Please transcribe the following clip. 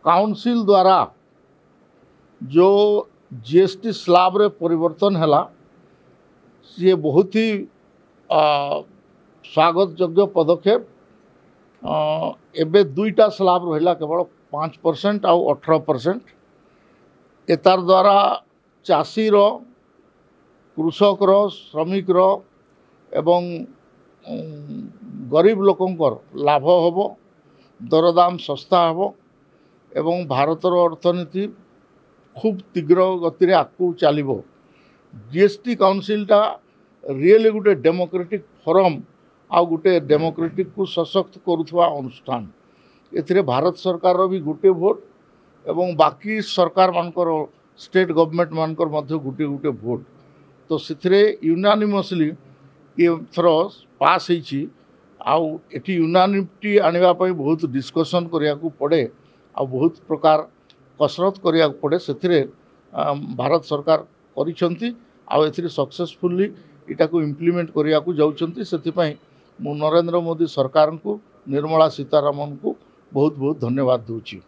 Council द्वारा जो GST slab रे परिवर्तन हैला सी बहुत ही स्वागत योग्य पदक्षेप। एबे दुईटा स्लैब रहा केवल 5% आउ 18%। एतार द्वारा चाषी रो कृषक रो श्रमिक रो एवं गरीब लोकंकर लाभ होबो, दरदाम सस्ता होबो एवं भारतर अर्थनीति खूब तीव्र गति रे आगू चलो। जीएसटी काउंसिलटा रियली गोटे डेमोक्रेटिक फोरम आ गोटे डेमोक्रेटिक को सशक्त करुवा अनुष्ठान। एथिरे भारत सरकार भी गोटे भोट एवं बाकी सरकार मानकर स्टेट गवर्नमेंट मानकर मध्य गोटे गोटे भोट। तो सिथिरे यूनानिमसली ये थर पास होइछि। आउ एठी यूनानिमिटी आनिबा पई बहुत डिस्कशन करिया को पड़े आ बहुत प्रकार कसरत करिया को पड़े। सेथिरे भारत सरकार करिसंती आ एथिरे सक्सेसफुली इटा को इम्प्लीमेंट करिया को जाउचंती। सेथि पई मु नरेंद्र मोदी सरकार को निर्मला सीतारमण को बहुत बहुत धन्यवाद दूची।